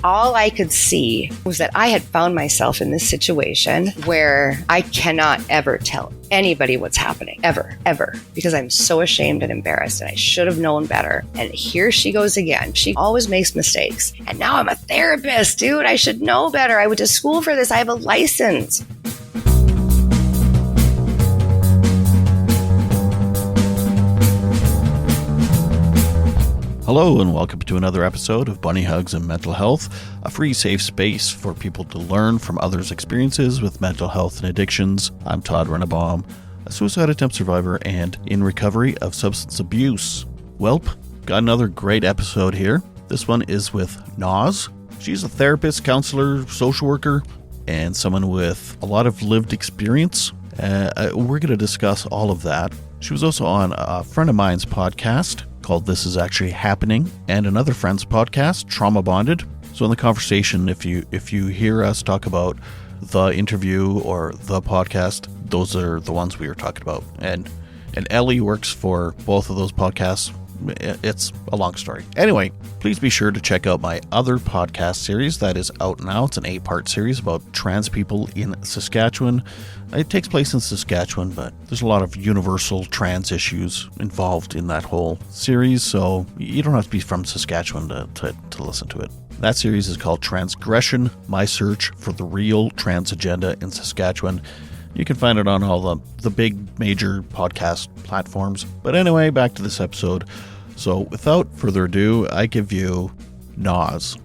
all I could see was that I had found myself in this situation where I cannot ever tell anybody what's happening, ever, because I'm so ashamed and embarrassed and I should have known better. And here she goes again. She always makes mistakes. And now I'm a therapist, dude. I should know better. I went to school for this. I have a license. Hello and welcome to another episode of Bunny Hugs and Mental Health, a free safe space for people to learn from others' experiences with mental health and addictions. I'm Todd Rennebaum, a suicide attempt survivor and in recovery of substance abuse. Welp, got another great episode here. This one is with Naazh. She's a therapist, counselor, social worker, and someone with a lot of lived experience. We're going to discuss all of that. She was also on a friend of mine's podcast called This Is Actually Happening, and another friend's podcast, Trauma Bonded. So in the conversation, if you hear us talk about the interview or the podcast, those are the ones we were talking about. And Ellie works for both of those podcasts. It's a long story. Anyway, please be sure to check out my other podcast series that is out now. It's an 8-part series about trans people in Saskatchewan. It takes place in Saskatchewan, but there's a lot of universal trans issues involved in that whole series, so you don't have to be from Saskatchewan to listen to it. That series is called Transgression, My Search for the Real Trans Agenda in Saskatchewan. You can find it on all the big major podcast platforms. But anyway, back to this episode. So without further ado, I give you Naazh.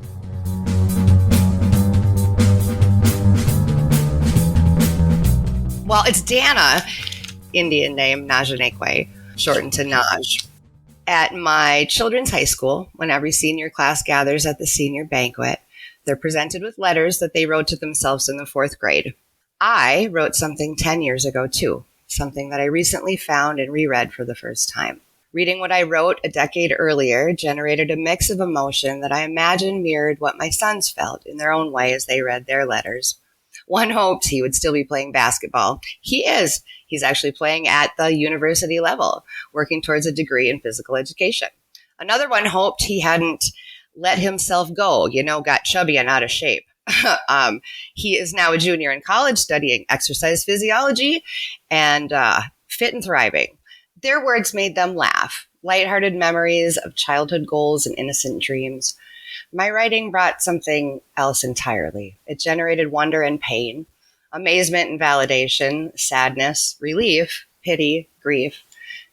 Well, it's Dana, Indian name, Naazh, shortened to Naazh. At my children's high school, when every senior class gathers at the senior banquet, they're presented with letters that they wrote to themselves in the 4th grade. I wrote something 10 years ago, too, something that I recently found and reread for the first time. Reading what I wrote a decade earlier generated a mix of emotion that I imagine mirrored what my sons felt in their own way as they read their letters. One hoped he would still be playing basketball. He is. He's actually playing at the university level, working towards a degree in physical education. Another one hoped he hadn't let himself go, got chubby and out of shape. He is now a junior in college studying exercise physiology and fit and thriving. Their words made them laugh, lighthearted memories of childhood goals and innocent dreams. My writing brought something else entirely. It generated wonder and pain, amazement and validation, sadness, relief, pity, grief,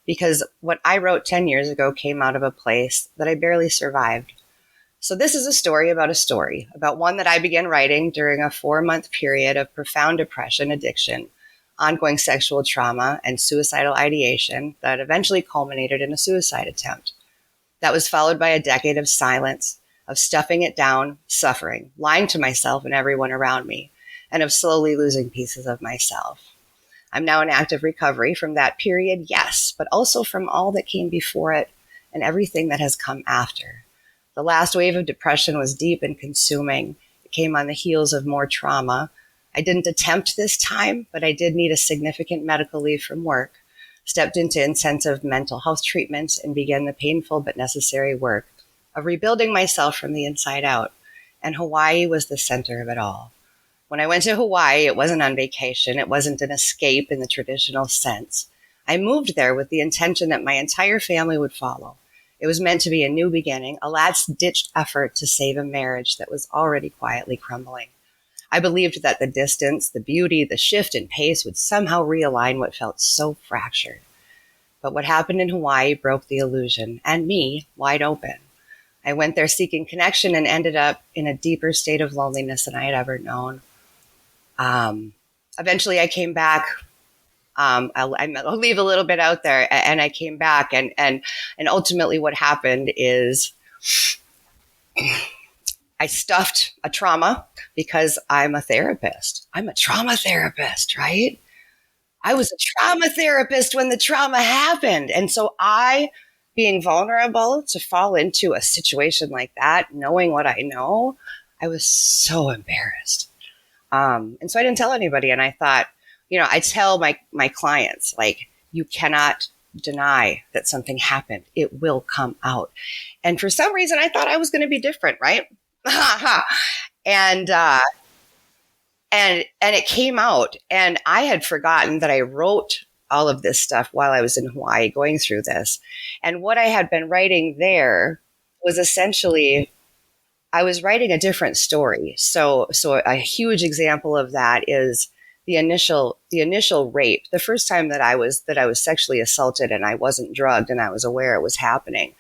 because what I wrote 10 years ago came out of a place that I barely survived. So this is a story, about one that I began writing during a 4-month period of profound depression, addiction, ongoing sexual trauma, and suicidal ideation that eventually culminated in a suicide attempt. That was followed by a decade of silence, of stuffing it down, suffering, lying to myself and everyone around me, and of slowly losing pieces of myself. I'm now in active recovery from that period, yes, but also from all that came before it and everything that has come after. The last wave of depression was deep and consuming. It came on the heels of more trauma. I didn't attempt this time, but I did need a significant medical leave from work, stepped into intensive mental health treatments, and began the painful but necessary work of rebuilding myself from the inside out. And Hawaii was the center of it all. When I went to Hawaii, it wasn't on vacation. It wasn't an escape in the traditional sense. I moved there with the intention that my entire family would follow. It was meant to be a new beginning, a last-ditched effort to save a marriage that was already quietly crumbling. I believed that the distance, the beauty, the shift in pace would somehow realign what felt so fractured. But what happened in Hawaii broke the illusion, and me wide open. I went there seeking connection and ended up in a deeper state of loneliness than I had ever known. Eventually I came back. I'll leave a little bit out there, and I came back, and ultimately what happened is I stuffed a trauma because I'm a therapist. I'm a trauma therapist, right? I was a trauma therapist when the trauma happened. And so being vulnerable to fall into a situation like that, knowing what I know, I was so embarrassed. And so I didn't tell anybody. And I thought, I tell my clients, like, you cannot deny that something happened. It will come out. And for some reason, I thought I was going to be different, right? and it came out, and I had forgotten that I wrote all of this stuff while I was in Hawaii going through this. And what I had been writing there was essentially, I was writing a different story. So a huge example of that is the initial rape. The first time that I was sexually assaulted and I wasn't drugged and I was aware it was happening.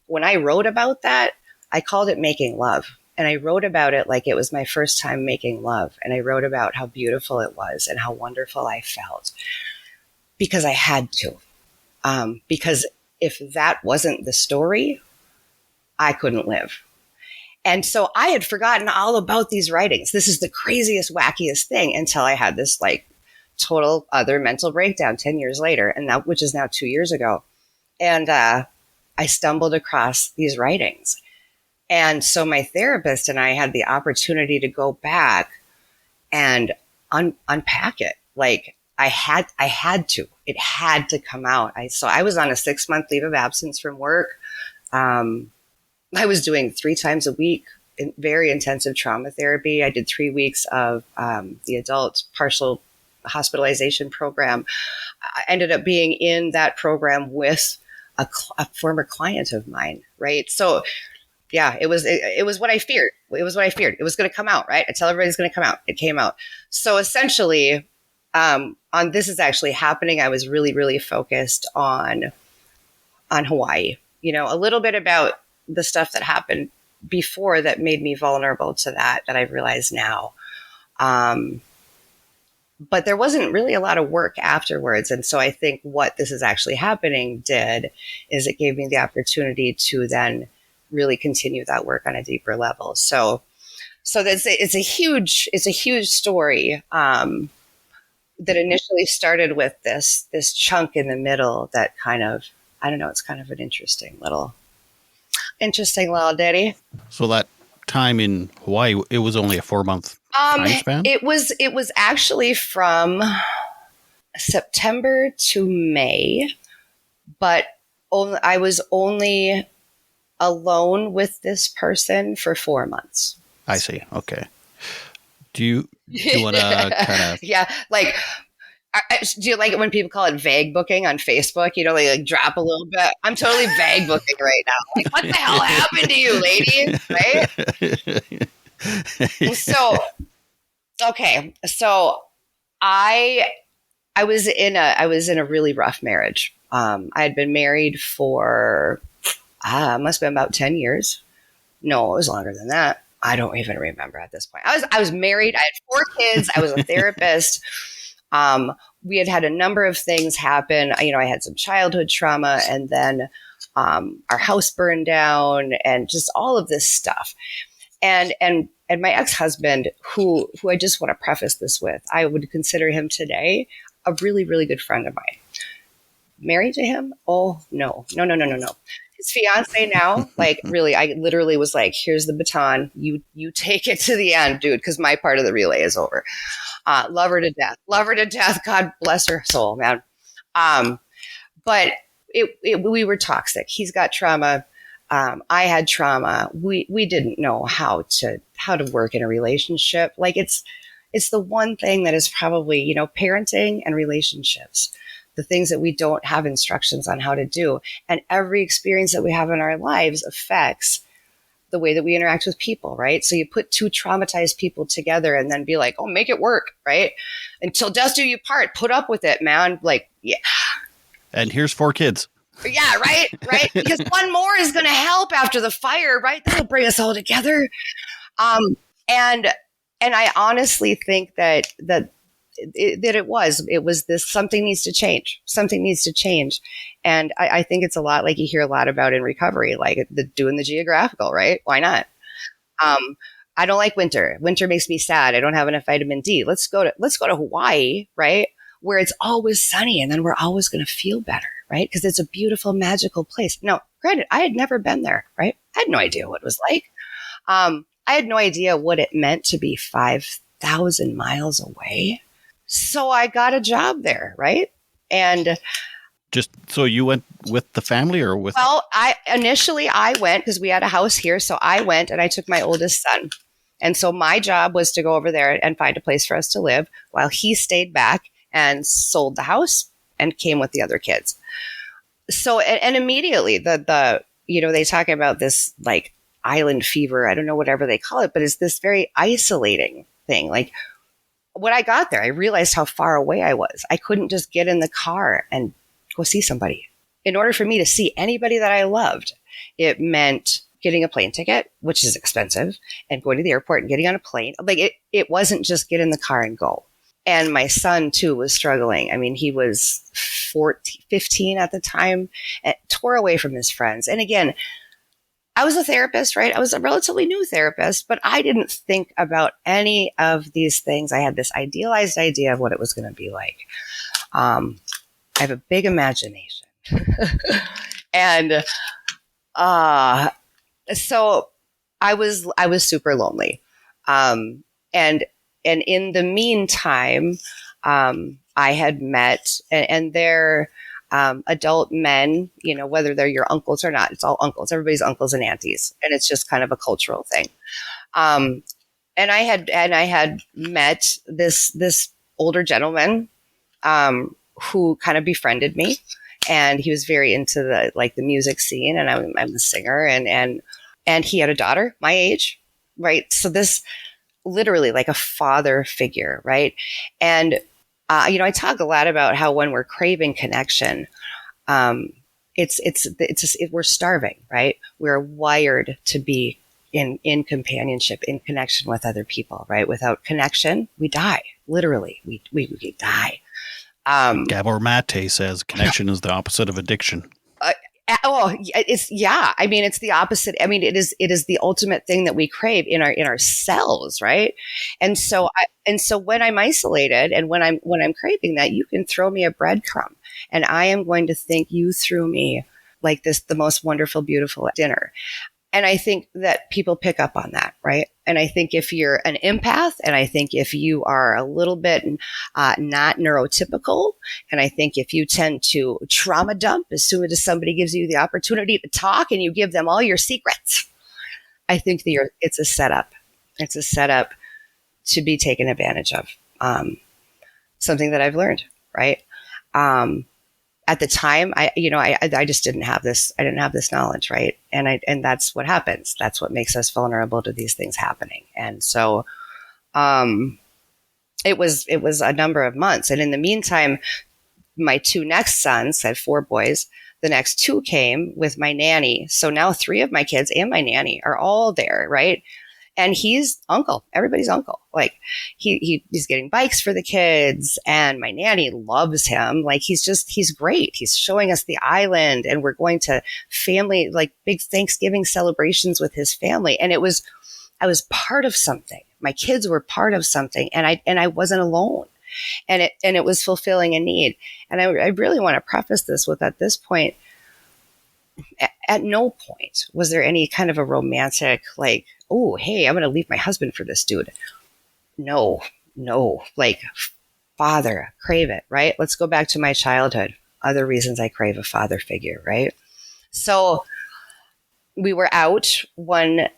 When I wrote about that, I called it Making Love. And I wrote about it like it was my first time making love. And I wrote about how beautiful it was and how wonderful I felt, because I had to. Because if that wasn't the story, I couldn't live. And so I had forgotten all about these writings. This is the craziest, wackiest thing, until I had this like total other mental breakdown 10 years later, and that, which is now 2 years ago. And I stumbled across these writings. And so my therapist and I had the opportunity to go back and unpack it. Like I had to. It had to come out. So I was on a 6-month leave of absence from work. I was doing 3 times a week in very intensive trauma therapy. I did 3 weeks of the adult partial hospitalization program. I ended up being in that program with a former client of mine, right? So yeah, it was what I feared. It was what I feared. It was going to come out, right? I tell everybody it's going to come out. It came out. So essentially, on This Is Actually Happening, I was really, really focused on Hawaii. You know, a little bit about the stuff that happened before that made me vulnerable to that I realize now. But there wasn't really a lot of work afterwards. And so I think what This Is Actually Happening did is it gave me the opportunity to then really continue that work on a deeper level. So it's a huge story that initially started with this chunk in the middle that kind of, I don't know, it's kind of an interesting little ditty. So that time in Hawaii, it was only a 4-month time span? It was actually from September to May, but I was only alone with this person for 4 months. I see. Okay. Do you want to kind of... Yeah, like, do you like it when people call it vague booking on Facebook? You know, they like drop a little bit. I'm totally vague booking right now. Like, what the hell happened to you, lady? Right? So, okay. So I was in a really rough marriage. I had been married for must have been about 10 years. No, it was longer than that. I don't even remember at this point. I was married. I had 4 kids. I was a therapist. We had a number of things happen. You know, I had some childhood trauma, and then our house burned down, and just all of this stuff. And my ex-husband, who I just want to preface this with, I would consider him today a really, really good friend of mine. Married to him? Oh, no. His fiance now, like, really, I literally was like, here's the baton. You take it to the end, dude, because my part of the relay is over. Love her to death. God bless her soul, man. But we were toxic. He's got trauma. I had trauma. We didn't know how to work in a relationship. Like, it's the one thing that is probably, you know, parenting and relationships, the things that we don't have instructions on how to do. And every experience that we have in our lives affects the way that we interact with people, right? So you put 2 traumatized people together and then be like, oh, make it work, right? Until death do you part. Put up with it, man. Like, yeah. And here's 4 kids. Yeah, right? Because one more is going to help after the fire, right? That'll bring us all together. And I honestly think that it was this, something needs to change. And I think it's a lot like you hear a lot about in recovery, like doing the geographical, right? Why not? I don't like winter. Winter makes me sad. I don't have enough vitamin D. Let's go to Hawaii, right? Where it's always sunny, and then we're always going to feel better, right? Because it's a beautiful, magical place. Now, granted, I had never been there, right? I had no idea what it was like. I had no idea what it meant to be 5,000 miles away. So I got a job there, right? And Just so you went with the family or with? Well, initially I went because we had a house here. So I went and I took my oldest son. And so my job was to go over there and find a place for us to live while he stayed back and sold the house and came with the other kids. So, and immediately they talk about this like island fever. I don't know, whatever they call it, but it's this very isolating thing. Like when I got there, I realized how far away I was. I couldn't just get in the car and go see somebody. In order for me to see anybody that I loved, it meant getting a plane ticket, which is expensive, and going to the airport and getting on a plane. Like it wasn't just get in the car and go. And my son too was struggling. I mean, he was 15 at the time, and tore away from his friends. And again, I was a therapist, right? I was a relatively new therapist, but I didn't think about any of these things. I had this idealized idea of what it was going to be like. I have a big imagination. And so I was super lonely. And in the meantime, I had met, and they're adult men, whether they're your uncles or not, it's all uncles. Everybody's uncles and aunties, and it's just kind of a cultural thing. And I had met this older gentleman who kind of befriended me, and he was very into the music scene, and I'm a singer, and he had a daughter my age, right? So this literally like a father figure, right? And I talk a lot about how when we're craving connection, we're starving, right? We're wired to be in companionship, in connection with other people, right? Without connection, we die. Literally, we die. Gabor Mate says connection is the opposite of addiction. I mean, it's the opposite. I mean, it is the ultimate thing that we crave in our cells, right? And so when I'm isolated and when I'm craving that, you can throw me a breadcrumb, and I am going to think you threw me like the most wonderful, beautiful dinner. And I think that people pick up on that, right? And I think if you're an empath, and I think if you are a little bit not neurotypical, and I think if you tend to trauma dump as soon as somebody gives you the opportunity to talk and you give them all your secrets, I think that it's a setup. It's a setup to be taken advantage of. Something that I've learned, right? At the time, I just didn't have this. I didn't have this knowledge, right? And that's what happens. That's what makes us vulnerable to these things happening. And so, it was a number of months. And in the meantime, my two next sons, I had 4 boys. The next 2 came with my nanny. So now 3 of my kids and my nanny are all there, right? And he's uncle, everybody's uncle. Like he's getting bikes for the kids, and my nanny loves him. Like he's great. He's showing us the island, and we're going to family, like big Thanksgiving celebrations with his family. And I was part of something. My kids were part of something, and I wasn't alone. And it was fulfilling a need. And I really want to preface this with, at this point, at no point was there any kind of a romantic, like, oh, hey, I'm going to leave my husband for this dude. No, like, father, crave it, right? Let's go back to my childhood. Other reasons I crave a father figure, right? So we were out one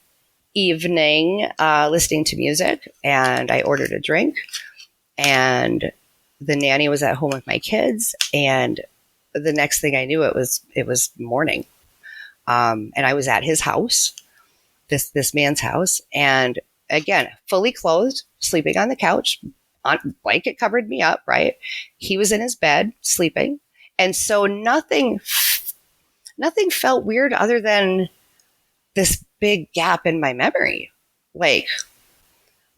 evening listening to music, and I ordered a drink, and the nanny was at home with my kids, and the next thing I knew, it was morning. And I was at his house, this man's house. And again, fully clothed, sleeping on the couch, blanket covered me up, right? He was in his bed sleeping. And so nothing felt weird other than this big gap in my memory. Like,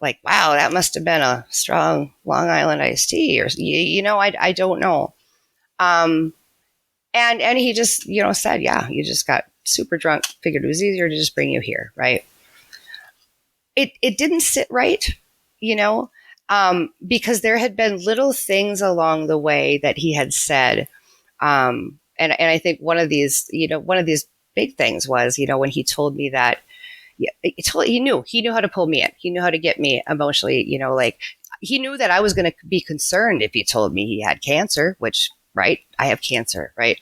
wow, that must have been a strong Long Island iced tea, or, I don't know. And he just, said, yeah, you just got super drunk. Figured it was easier to just bring you here. Right. It didn't sit right, because there had been little things along the way that he had said. And I think one of these big things was, when he told me that, he knew how to pull me in. He knew how to get me emotionally, like he knew that I was going to be concerned if he told me he had cancer, which right? I have cancer, right?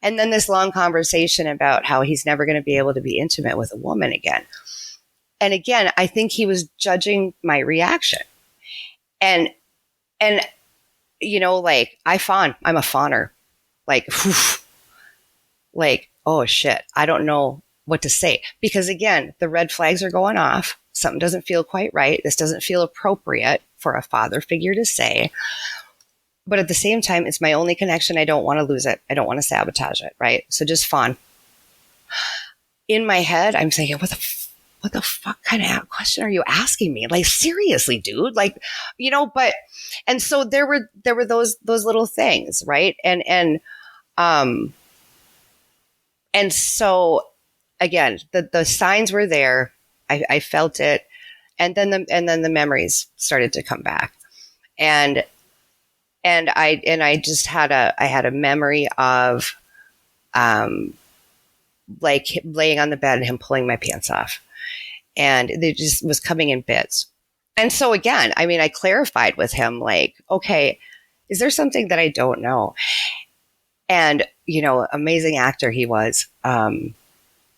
And then this long conversation about how he's never going to be able to be intimate with a woman again. And again, I think he was judging my reaction. And, like I fawn, I'm a fawner. Like, whew, like, oh shit, I don't know what to say. Because again, the red flags are going off. Something doesn't feel quite right. This doesn't feel appropriate for a father figure to say. But at the same time, it's my only connection. I don't want to lose it. I don't want to sabotage it, right? So just fawn. In my head, I'm thinking, what the fuck kind of question are you asking me? Like, seriously, dude? Like, but, and so there were those little things, right? And so again, the signs were there. I felt it. And then the memories started to come back. And I just had a memory of, like laying on the bed and him pulling my pants off, and it just was coming in bits. And so again, I mean, I clarified with him, like, okay, is there something that I don't know? And, amazing actor he was,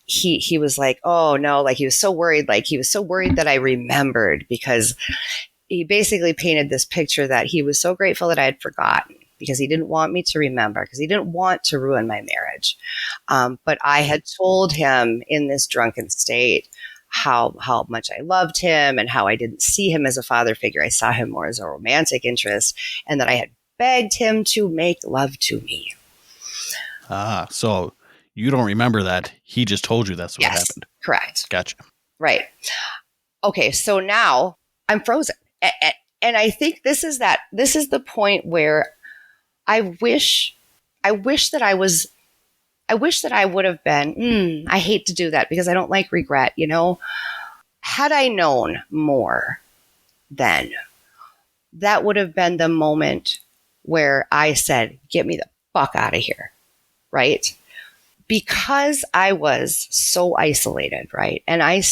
he was like, oh no, like he was so worried that I remembered, because he basically painted this picture that he was so grateful that I had forgotten, because he didn't want me to remember, because he didn't want to ruin my marriage. But I had told him in this drunken state how much I loved him and how I didn't see him as a father figure. I saw him more as a romantic interest, and that I had begged him to make love to me. So you don't remember that. He just told you that's what happened. Correct. Gotcha. Right. Okay. So now I'm frozen. And I think this is the point where I wish that I would have been, I hate to do that because I don't like regret, had I known more then, that would have been the moment where I said, get me the fuck out of here. Right. Because I was so isolated. Right. And I'm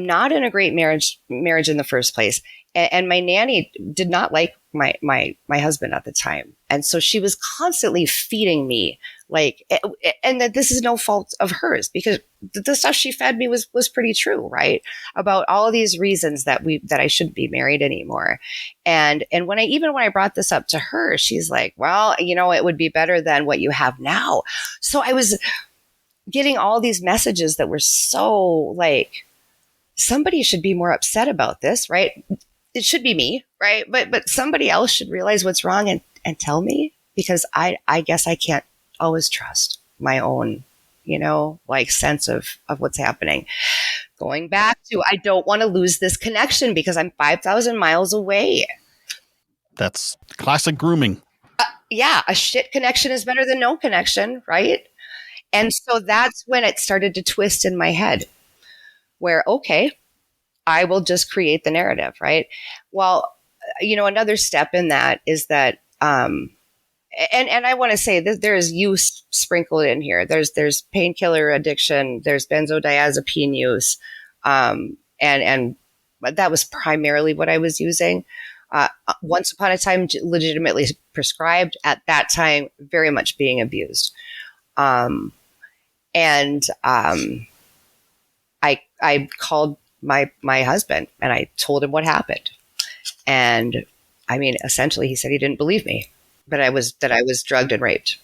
not in a great marriage in the first place. And my nanny did not like my husband at the time. And so she was constantly feeding me, like, and that this is no fault of hers, because the stuff she fed me was pretty true, right? About all of these reasons that I shouldn't be married anymore. And when I brought this up to her, she's like, well, it would be better than what you have now. So I was getting all these messages that were so like, somebody should be more upset about this, right? It should be me, right? But somebody else should realize what's wrong and tell me, because I guess I can't always trust my own, like sense of what's happening. Going back to, I don't want to lose this connection because I'm 5,000 miles away. That's classic grooming. Yeah, a shit connection is better than no connection, right? And so that's when it started to twist in my head, where, okay, I will just create the narrative, right? Well, another step in that is that, and I want to say that there is use sprinkled in here. There's painkiller addiction, there's benzodiazepine use, and that was primarily what I was using. Once upon a time, legitimately prescribed. At that time, very much being abused, I called my husband and I told him what happened. And I mean, essentially he said he didn't believe me, that I was drugged and raped.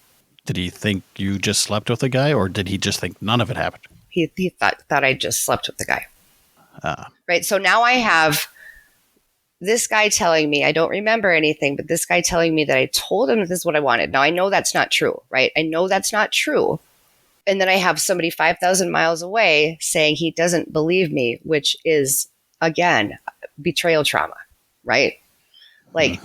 Did he think you just slept with the guy, or did he just think none of it happened? He thought I just slept with the guy. Right. So now I have this guy telling me, I don't remember anything, but this guy telling me that I told him this is what I wanted. Now I know that's not true, right? I know that's not true. And then I have somebody 5,000 miles away saying he doesn't believe me, which is, again, betrayal trauma, right? Like,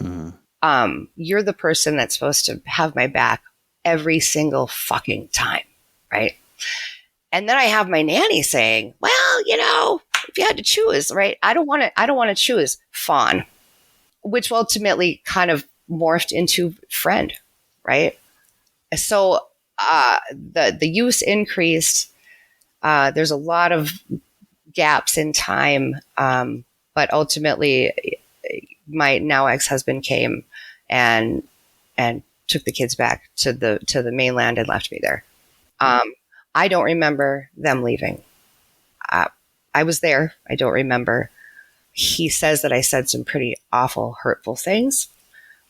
you're the person that's supposed to have my back every single fucking time, right? And then I have my nanny saying, well, if you had to choose, right? I don't want to choose fawn, which ultimately kind of morphed into friend, right? So the use increased. There's a lot of gaps in time, but ultimately, my now ex-husband came and and took the kids back to the mainland and left me there. I don't remember them leaving. I was there. I don't remember. He says that I said some pretty awful, hurtful things.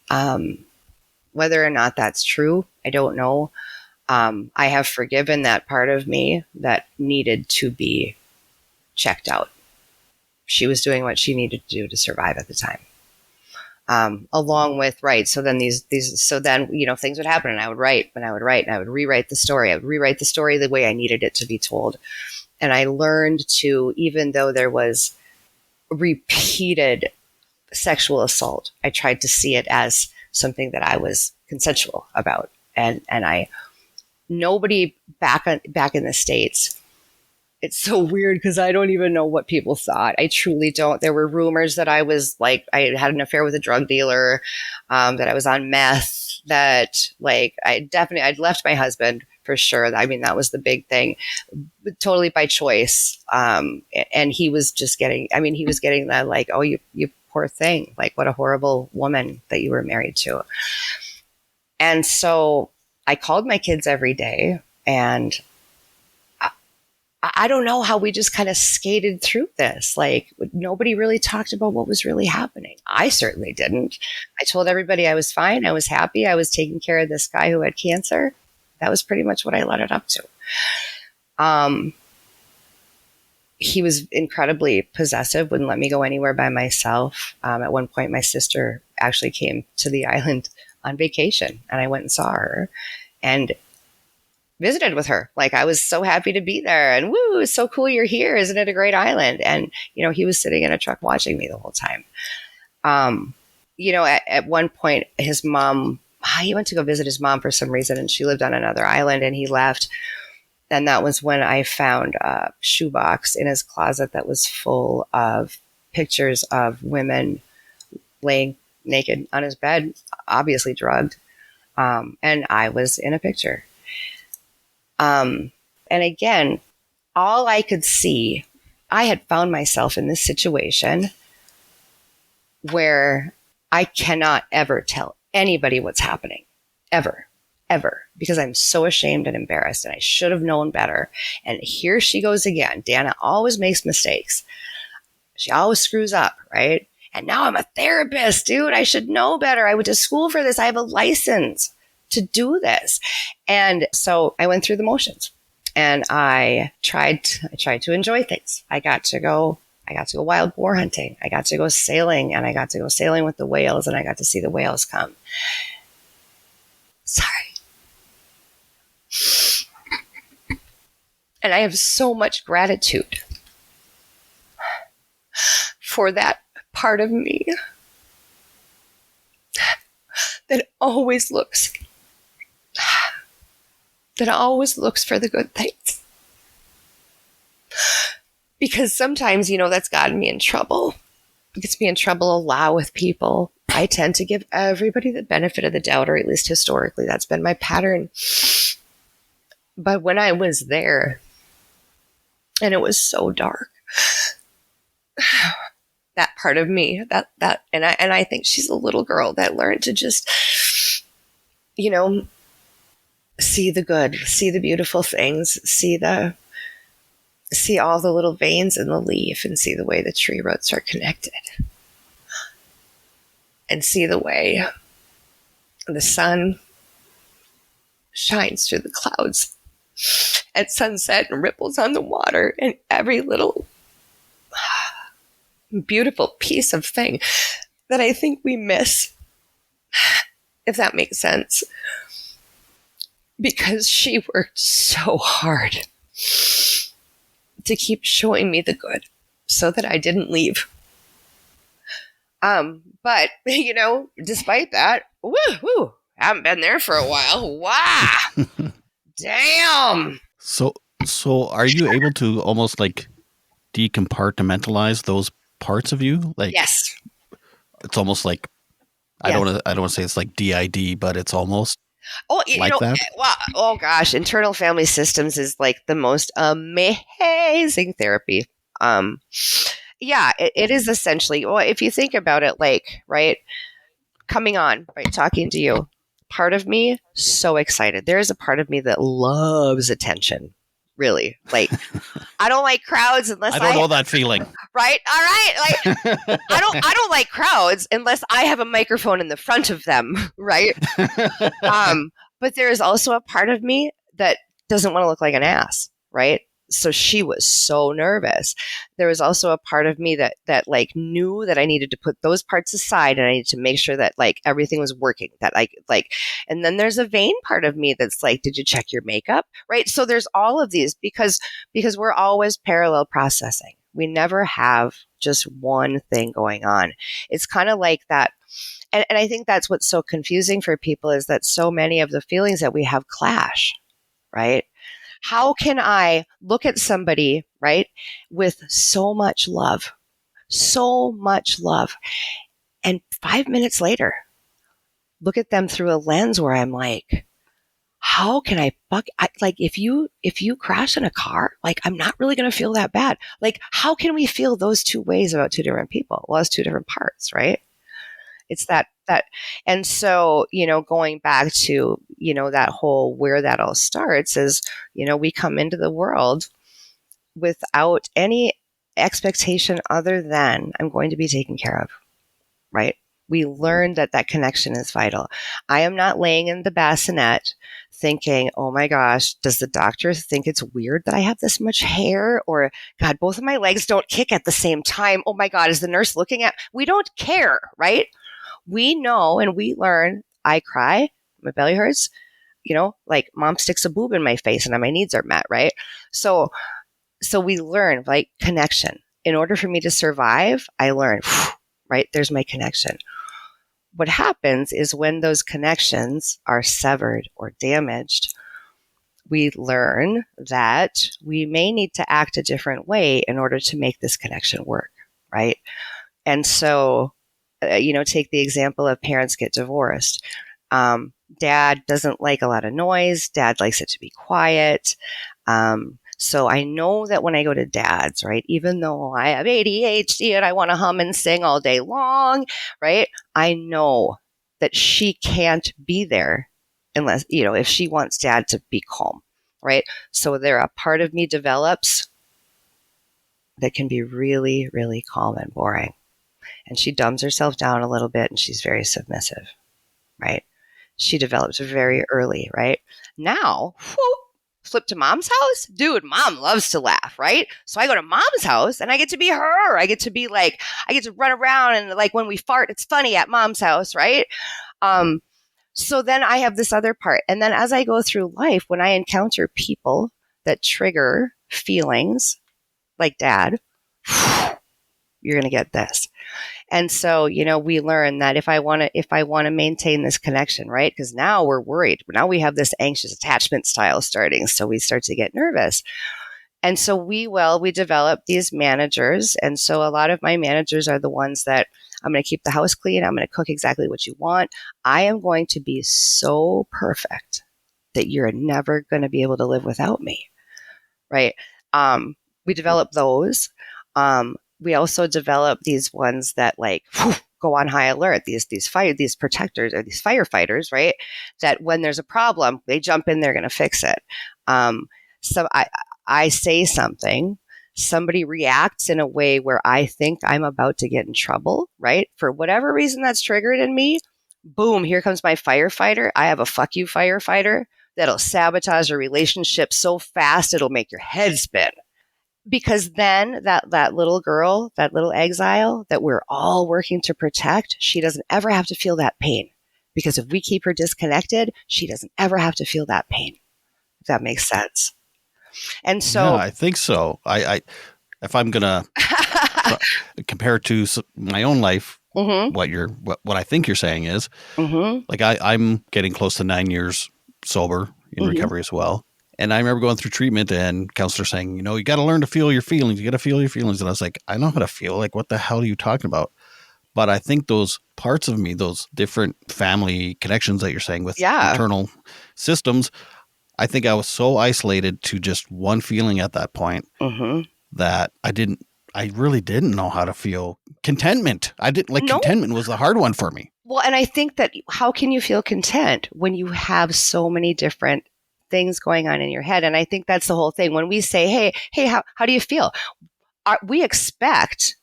Whether or not that's true, I don't know. I have forgiven that part of me that needed to be checked out. She was doing what she needed to do to survive at the time. Along with, right. So then so then, things would happen and I would write and I would rewrite the story. I would rewrite the story the way I needed it to be told. And I learned to, even though there was repeated sexual assault, I tried to see it as something that I was consensual about. And nobody back in the States, it's so weird because I don't even know what people thought. I truly don't. There were rumors that I was I had an affair with a drug dealer, that I was on meth, that I'd left my husband for sure. I mean, that was the big thing, totally by choice. And he was just getting that oh, you poor thing. What a horrible woman that you were married to. And so I called my kids every day, and I don't know how we just kind of skated through this. Nobody really talked about what was really happening. I certainly didn't. I told everybody I was fine. I was happy. I was taking care of this guy who had cancer. That was pretty much what I led it up to. He was incredibly possessive, wouldn't let me go anywhere by myself. At one point, my sister actually came to the island on vacation, and I went and saw her and visited with her. I was so happy to be there, and woo, it's so cool you're here. Isn't it a great island? And, he was sitting in a truck watching me the whole time. At one point, his mom, he went to go visit his mom for some reason, and she lived on another island, and he left. And that was when I found a shoebox in his closet that was full of pictures of women laying naked on his bed, obviously drugged. And I was in a picture. And again, all I could see, I had found myself in this situation where I cannot ever tell anybody what's happening, ever, because I'm so ashamed and embarrassed, and I should have known better. And here she goes again. Dana always makes mistakes. She always screws up, right? And now I'm a therapist, dude. I should know better. I went to school for this. I have a license to do this. And so I went through the motions, and I tried to enjoy things. I got to go wild boar hunting. I got to go sailing, and I got to go sailing with the whales, and I got to see the whales come. Sorry. And I have so much gratitude for that part of me that always looks for the good things. Because sometimes, that's gotten me in trouble. It gets me in trouble a lot with people. I tend to give everybody the benefit of the doubt, or at least historically, that's been my pattern. But when I was there, and it was so dark, that part of me, and I think she's a little girl that learned to just, see the good, see the beautiful things, see all the little veins in the leaf, and see the way the tree roots are connected, and see the way the sun shines through the clouds at sunset and ripples on the water, and every little beautiful piece of thing that I think we miss, if that makes sense. Because she worked so hard to keep showing me the good so that I didn't leave. But, despite that, woo, haven't been there for a while. Wow. Damn. So are you able to almost decompartmentalize those parts of you? Yes. It's almost like, I don't want to say it's like DID, but it's almost that. Well, oh gosh, internal family systems is the most amazing therapy. It is essentially, well, if you think about it, right, coming on, right, talking to you, part of me so excited. There is a part of me that loves attention. Really. Like, I don't like crowds unless I don't know that feeling. Right? All right. Like, I don't like crowds unless I have a microphone in the front of them, right? But there is also a part of me that doesn't want to look like an ass, right? So she was so nervous. There was also a part of me that like knew that I needed to put those parts aside and I needed to make sure that like everything was working, that like, and then there's a vain part of me that's like, did you check your makeup? Right. So there's all of these because we're always parallel processing. We never have just one thing going on. It's kind of like that. And I think that's what's so confusing for people is that so many of the feelings that we have clash, right? How can I look at somebody, right, with so much love, and 5 minutes later, look at them through a lens where I'm like, how can like if you crash in a car, like I'm not really going to feel that bad. Like, how can we feel those two ways about two different people? Well, it's two different parts, right? It's that, and so, going back to, that whole where that all starts is, we come into the world without any expectation other than I'm going to be taken care of, right? We learn that connection is vital. I am not laying in the bassinet thinking, oh my gosh, does the doctor think it's weird that I have this much hair? Or, God, both of my legs don't kick at the same time. Oh my God, is the nurse looking at? We don't care, right? We know and we learn, I cry, my belly hurts, like mom sticks a boob in my face and my needs are met, right? So we learn like connection. In order for me to survive, I learn, right? There's my connection. What happens is when those connections are severed or damaged, we learn that we may need to act a different way in order to make this connection work, right? And so, take the example of parents get divorced. Dad doesn't like a lot of noise. Dad likes it to be quiet. So I know that when I go to dad's, right, even though I have ADHD and I want to hum and sing all day long, right, I know that she can't be there unless, if she wants dad to be calm, right? So a part of me develops that can be really, really calm and boring. And she dumbs herself down a little bit and she's very submissive, right? She develops very early, right? Now, flip to mom's house. Dude, mom loves to laugh, right? So I go to mom's house and I get to be her. I get to be like, I get to run around and like when we fart, it's funny at mom's house, right? So then I have this other part. And then as I go through life, when I encounter people that trigger feelings like dad, you're going to get this. And so, we learn that if I want to maintain this connection, right? Because now we're worried. Now we have this anxious attachment style starting. So we start to get nervous. And so we develop these managers. And so a lot of my managers are the ones that I'm going to keep the house clean. I'm going to cook exactly what you want. I am going to be so perfect that you're never going to be able to live without me. Right. We develop those. We also develop these ones that like go on high alert, these protectors or these firefighters, right? That when there's a problem, they jump in, they're going to fix it. So I say something, somebody reacts in a way where I think I'm about to get in trouble, right? For whatever reason that's triggered in me, boom, here comes my firefighter. I have a fuck you firefighter that'll sabotage a relationship so fast it'll make your head spin. Because then that little girl, that little exile that we're all working to protect, she doesn't ever have to feel that pain. Because if we keep her disconnected, she doesn't ever have to feel that pain. If that makes sense. And so, yeah, I think so. I if I'm gonna compare it to my own life, mm-hmm. what I think you're saying is, mm-hmm. like I'm getting close to 9 years sober in mm-hmm. recovery as well. And I remember going through treatment and counselor saying, you got to learn to feel your feelings. You got to feel your feelings. And I was like, I know how to feel. Like, what the hell are you talking about? But I think those parts of me, those different family connections that you're saying with internal systems, I think I was so isolated to just one feeling at that point mm-hmm. that I didn't I really didn't know how to feel contentment. I didn't like No. contentment was the hard one for me. Well, and I think that how can you feel content when you have so many different things going on in your head? And I think that's the whole thing. When we say, hey, how do you feel? We expect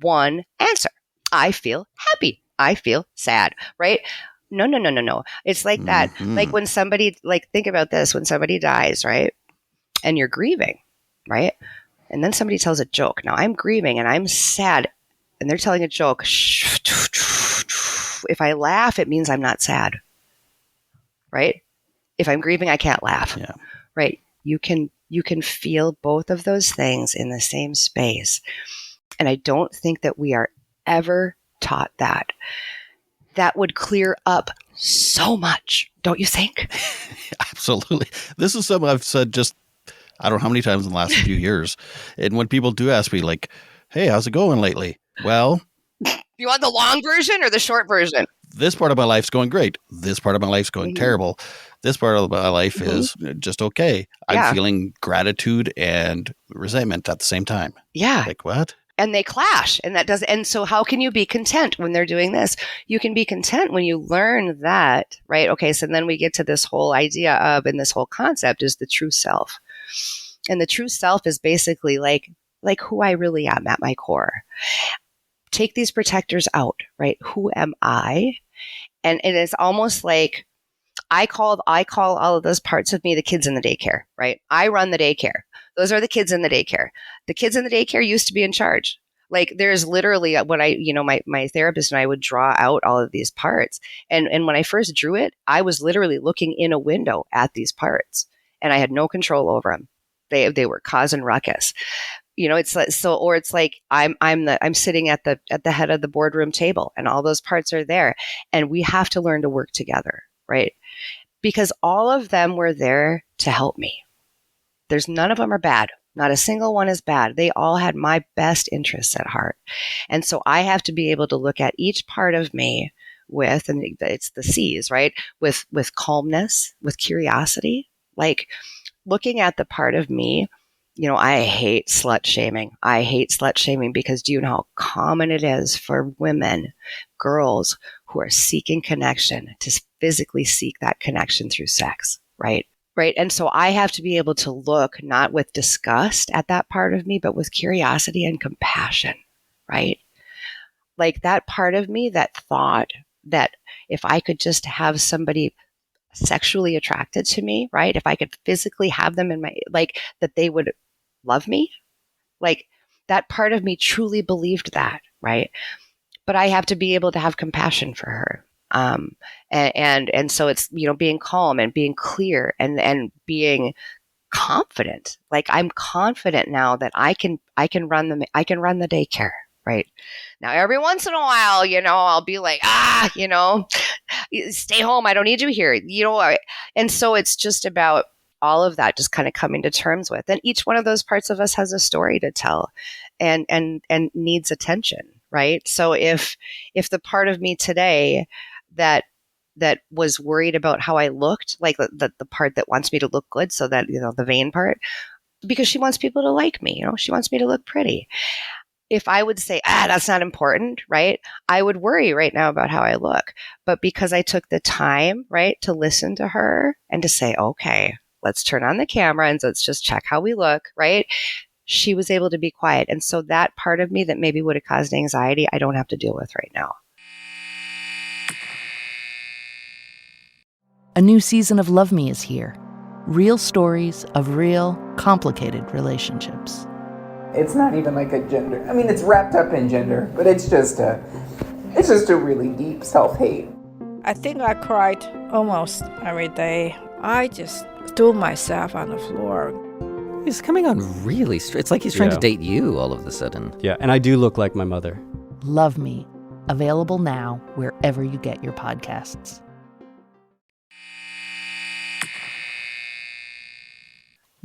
one answer. I feel happy. I feel sad, right? No. It's like that. Like when somebody, like, think about this, when somebody dies, right? And you're grieving, right? And then somebody tells a joke. Now I'm grieving and I'm sad and they're telling a joke. If I laugh, it means I'm not sad, right? If I'm grieving, I can't laugh, right? You can feel both of those things in the same space. And I don't think that we are ever taught that. That would clear up so much, don't you think? Absolutely. This is something I've said just, I don't know how many times in the last few years. And when people do ask me like, hey, how's it going lately? Well, you want the long version or the short version? This part of my life's going great. This part of my life's going terrible. This part of my life is just okay. I'm feeling gratitude and resentment at the same time. Yeah. Like what? And they clash. And so how can you be content when they're doing this? You can be content when you learn that, right? Okay. So then we get to this whole idea of, and this whole concept is the true self. And the true self is basically like who I really am at my core. Take these protectors out, right? Who am I? And it's almost like I call all of those parts of me the kids in the daycare, right? I run the daycare. Those are the kids in the daycare. The kids in the daycare used to be in charge. Like there's literally when my therapist and I would draw out all of these parts. And when I first drew it, I was literally looking in a window at these parts and I had no control over them. They were causing ruckus. It's like, so, or it's like I'm sitting at the head of the boardroom table and all those parts are there and we have to learn to work together, right? Because all of them were there to help me. There's none of them are bad. Not a single one is bad. They all had my best interests at heart. And so I have to be able to look at each part of me with, and it's the C's, right? With calmness, with curiosity, like looking at the part of me. I hate slut shaming. I hate slut shaming because do you know how common it is for women, girls who are seeking connection to physically seek that connection through sex, right? Right. And so I have to be able to look not with disgust at that part of me, but with curiosity and compassion, right? Like that part of me that thought that if I could just have somebody sexually attracted to me, right? If I could physically have them in my, like that they would love me, like that part of me truly believed that, right? But I have to be able to have compassion for her. And so it's, being calm and being clear and being confident. Like I'm confident now that I can run the daycare, right? Now, every once in a while, I'll be like, stay home. I don't need you here. And so it's just about all of that, just kind of coming to terms with, and each one of those parts of us has a story to tell and needs attention. Right. So if the part of me today that was worried about how I looked, like the part that wants me to look good, so that, the vain part, because she wants people to like me, she wants me to look pretty. If I would say, that's not important, right? I would worry right now about how I look. But because I took the time, right, to listen to her and to say, okay, let's turn on the camera and let's just check how we look, right? She was able to be quiet. And so that part of me that maybe would have caused anxiety, I don't have to deal with right now. A new season of Love Me is here. Real stories of real, complicated relationships. It's not even like a gender. I mean, it's wrapped up in gender, but it's just a really deep self-hate. I think I cried almost every day. I just threw myself on the floor. He's coming on really straight. It's like he's trying to date you all of a sudden. Yeah, and I do look like my mother. Love Me. Available now wherever you get your podcasts.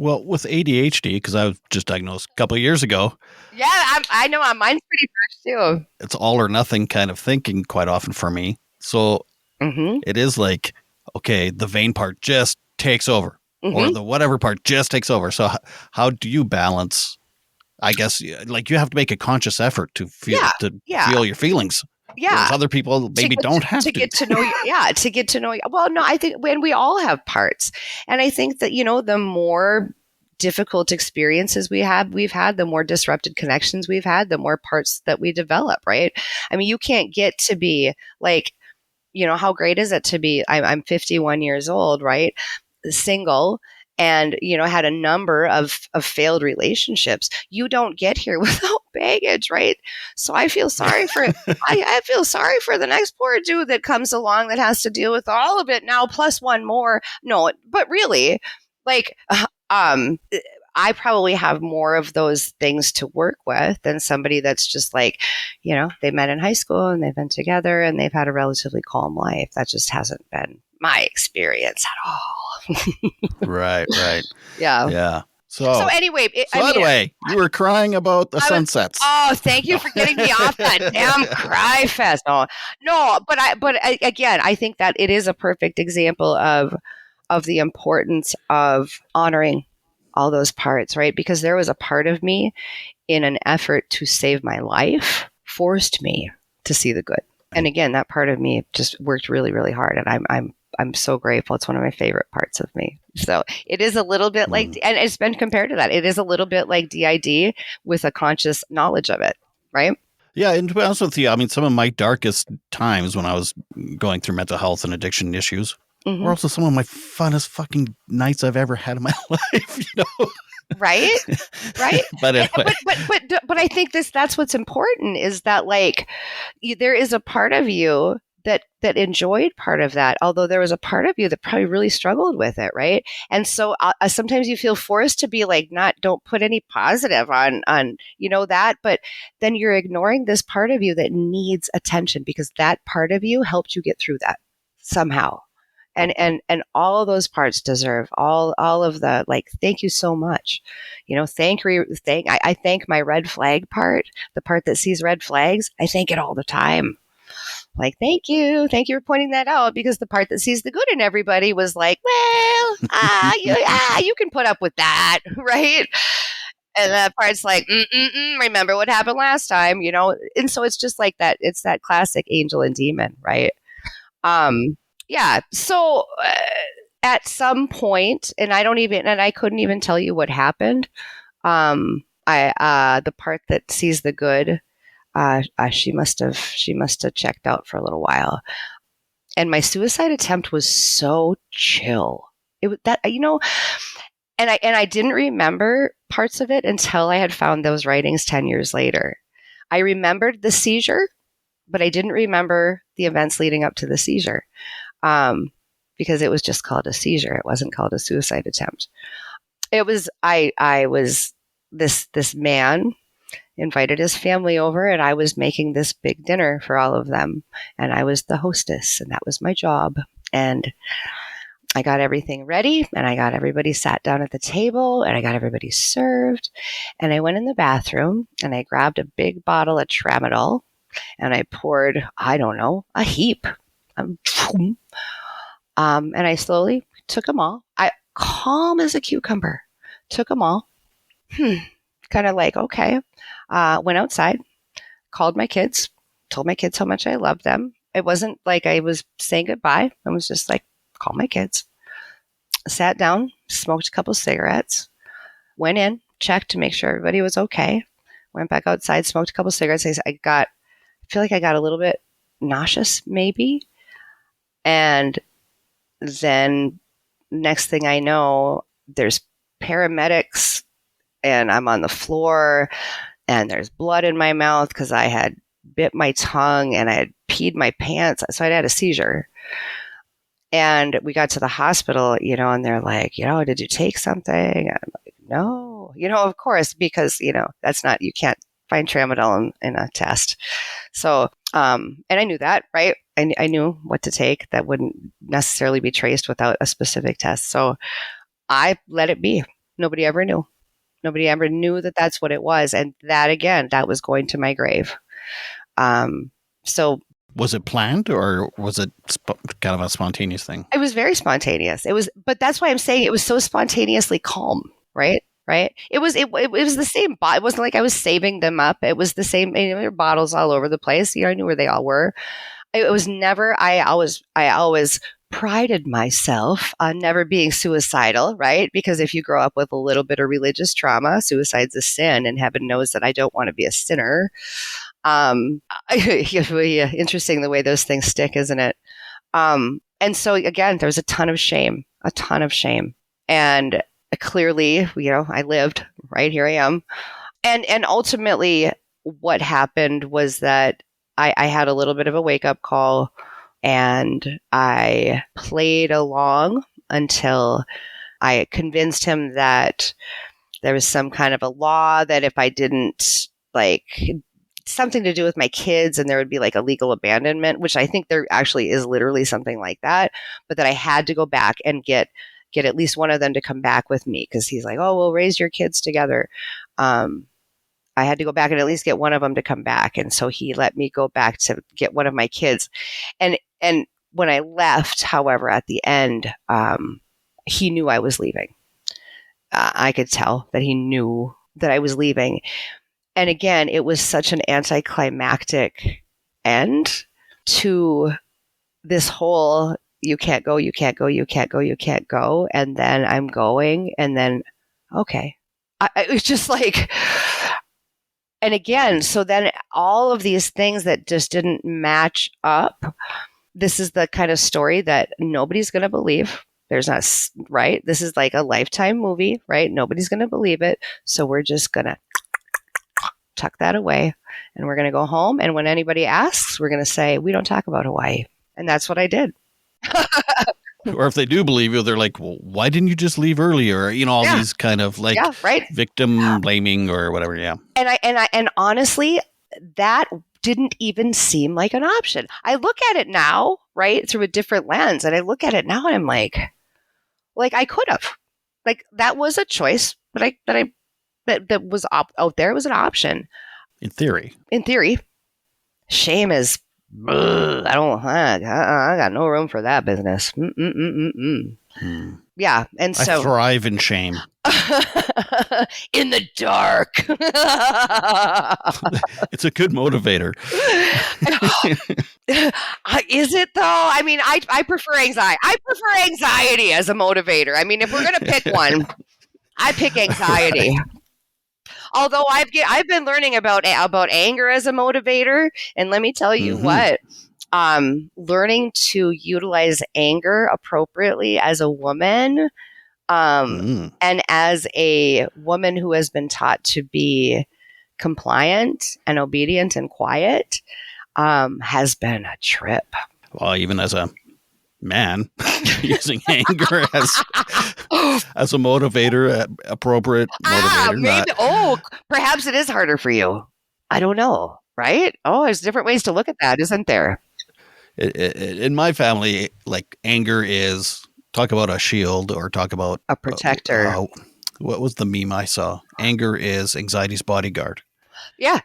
Well, with ADHD, because I was just diagnosed a couple of years ago. Yeah, I know. Mine's pretty fresh too. It's all or nothing kind of thinking quite often for me. So it is like, okay, the vain part just takes over. Or the whatever part just takes over. So how do you balance I guess like you have to make a conscious effort to feel feel your feelings. Yeah. Whereas other people maybe don't have to. To get to know you. Yeah. To get to know you. Well, no, I think when we all have parts. And I think that, the more difficult experiences we've had, the more disrupted connections we've had, the more parts that we develop, right? I mean, you can't get to be like, how great is it to be, I'm 51 years old, right? Single, and, had a number of failed relationships. You don't get here without baggage, right? So I feel sorry for, I feel sorry for the next poor dude that comes along that has to deal with all of it now, plus one more. No, but really, like, I probably have more of those things to work with than somebody that's just like, they met in high school and they've been together and they've had a relatively calm life. That just hasn't been my experience at all. Right. Yeah. Yeah. So anyway, you were crying about the sunsets. Oh, thank you for getting me off that damn cry fest. No, but again, I think that it is a perfect example of the importance of honoring all those parts, right? Because there was a part of me in an effort to save my life forced me to see the good. And again, that part of me just worked really, really hard. And I'm so grateful. It's one of my favorite parts of me. So it is a little bit like, and it's been compared to that. It is a little bit like DID with a conscious knowledge of it, right? Yeah, and to be honest with you, I mean, some of my darkest times when I was going through mental health and addiction issues were also some of my funnest fucking nights I've ever had in my life, Right. But anyway. but I think that's what's important is that like there is a part of you that enjoyed part of that, although there was a part of you that probably really struggled with it, right? And so sometimes you feel forced to be like, don't put any positive on that, but then you're ignoring this part of you that needs attention because that part of you helped you get through that somehow. And all of those parts deserve all of the, like, thank you so much. I thank my red flag part, the part that sees red flags. I thank it all the time. Like, thank you for pointing that out, because the part that sees the good in everybody was like, well, you can put up with that, right? And that part's like, remember what happened last time, And so it's just like that. It's that classic angel and demon, right? Yeah. So at some point, and I couldn't even tell you what happened. The part that sees the good, she must have checked out for a little while. And my suicide attempt was so chill. And I didn't remember parts of it until I had found those writings 10 years later. I remembered the seizure, but I didn't remember the events leading up to the seizure. Because it was just called a seizure. It wasn't called a suicide attempt. It was, I was, this man invited his family over, and I was making this big dinner for all of them. And I was the hostess, and that was my job. And I got everything ready, and I got everybody sat down at the table, and I got everybody served. And I went in the bathroom, and I grabbed a big bottle of Tramadol, and I poured, a heap. And I slowly took them all. I calm as a cucumber, took them all. Kind of like, okay. Went outside, called my kids, told my kids how much I loved them. It wasn't like I was saying goodbye. I was just like, call my kids. Sat down, smoked a couple cigarettes, went in, checked to make sure everybody was okay. Went back outside, smoked a couple cigarettes. I feel like I got a little bit nauseous, maybe. And then next thing I know, there's paramedics and I'm on the floor and there's blood in my mouth because I had bit my tongue and I had peed my pants. So I had a seizure. And we got to the hospital, and they're like, did you take something? And I'm like, no, of course, because, that's not, you can't find Tramadol in a test. So, and I knew that, right? I knew what to take that wouldn't necessarily be traced without a specific test. So I let it be. Nobody ever knew. Nobody ever knew that that's what it was. And that, again, that was going to my grave. So was it planned or was it kind of a spontaneous thing? It was very spontaneous. But that's why I'm saying it was so spontaneously calm, right? right? It was the same. It wasn't like I was saving them up. It was the same. There were bottles all over the place. I knew where they all were. It was never. I always prided myself on never being suicidal, right? Because if you grow up with a little bit of religious trauma, suicide's a sin, and heaven knows that I don't want to be a sinner. Interesting the way those things stick, isn't it? And so again, there's a ton of shame, and clearly, I lived right here. I am, and ultimately, what happened was that I had a little bit of a wake up call, and I played along until I convinced him that there was some kind of a law that if I didn't something to do with my kids, and there would be like a legal abandonment, which I think there actually is literally something like that, but that I had to go back and get at least one of them to come back with me, because he's like, oh, we'll raise your kids together. I had to go back and at least get one of them to come back. And so he let me go back to get one of my kids. And when I left, however, at the end, he knew I was leaving. I could tell that he knew that I was leaving. And again, it was such an anticlimactic end to this whole, you can't go, you can't go, you can't go, you can't go. And then I'm going, and then, okay. It was just like, and again, so then all of these things that just didn't match up. This is the kind of story that nobody's going to believe. There's not, right? This is like a Lifetime movie, right? Nobody's going to believe it. So we're just going to tuck that away, and we're going to go home. And when anybody asks, we're going to say, we don't talk about Hawaii. And that's what I did. Or if they do believe you, they're like, well, why didn't you just leave earlier? All these kind of victim blaming or whatever. Yeah. And honestly, that didn't even seem like an option. I look at it now, right, through a different lens. And I look at it now and I'm like I could have, that was a choice, but that was out there. It was an option. In theory. Shame is, I got no room for that business. Yeah. And so I thrive in shame. In the dark. It's a good motivator. Is it though? I mean, I prefer anxiety. I prefer anxiety as a motivator. I mean, if we're going to pick one, I pick anxiety. Right. Although I've been learning about anger as a motivator, and let me tell you what, learning to utilize anger appropriately as a woman, and as a woman who has been taught to be compliant and obedient and quiet, has been a trip. Well, even as a man, using anger as a motivator, appropriate motivator. Maybe. Perhaps it is harder for you. I don't know. Right? There's different ways to look at that, isn't there? In my family, anger is, talk about a shield or talk about a protector. What was the meme I saw? Anger is anxiety's bodyguard. Yeah.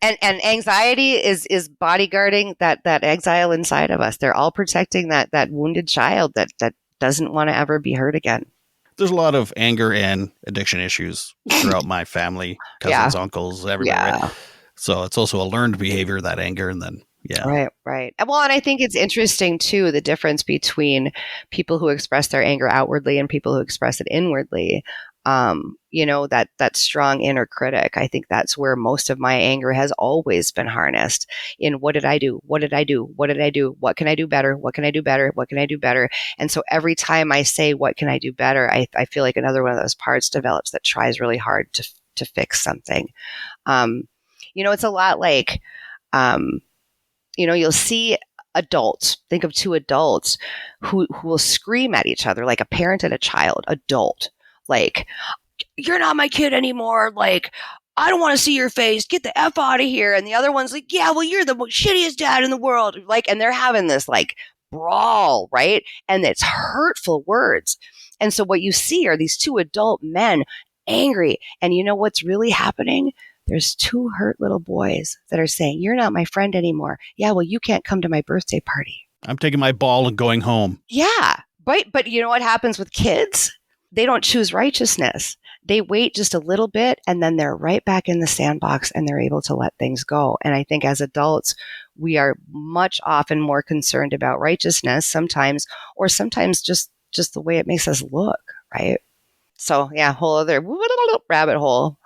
And anxiety is bodyguarding that exile inside of us. They're all protecting that wounded child that doesn't want to ever be hurt again. There's a lot of anger and addiction issues throughout my family, cousins, uncles, everybody. Yeah. Right? So it's also a learned behavior, that anger, and then Right. Well, and I think it's interesting too, the difference between people who express their anger outwardly and people who express it inwardly. That strong inner critic. I think that's where most of my anger has always been harnessed in what did I do? What did I do? What did I do? What can I do better? What can I do better? What can I do better? And so every time I say, what can I do better? I feel like another one of those parts develops that tries really hard to fix something. It's a lot like, you'll see adults, think of two adults who will scream at each other, like a parent and a child, adult. You're not my kid anymore. I don't want to see your face. Get the F out of here. And the other one's like, yeah, well, you're the shittiest dad in the world. And they're having this brawl, right? And it's hurtful words. And so what you see are these two adult men angry. And you know what's really happening? There's two hurt little boys that are saying, you're not my friend anymore. Yeah, well, you can't come to my birthday party. I'm taking my ball and going home. Yeah. But you know what happens with kids? They don't choose righteousness. they wait just a little bit and then they're right back in the sandbox and they're able to let things go. And I think as adults, we are much often more concerned about righteousness sometimes, or sometimes just the way it makes us look, right? So yeah, whole other rabbit hole.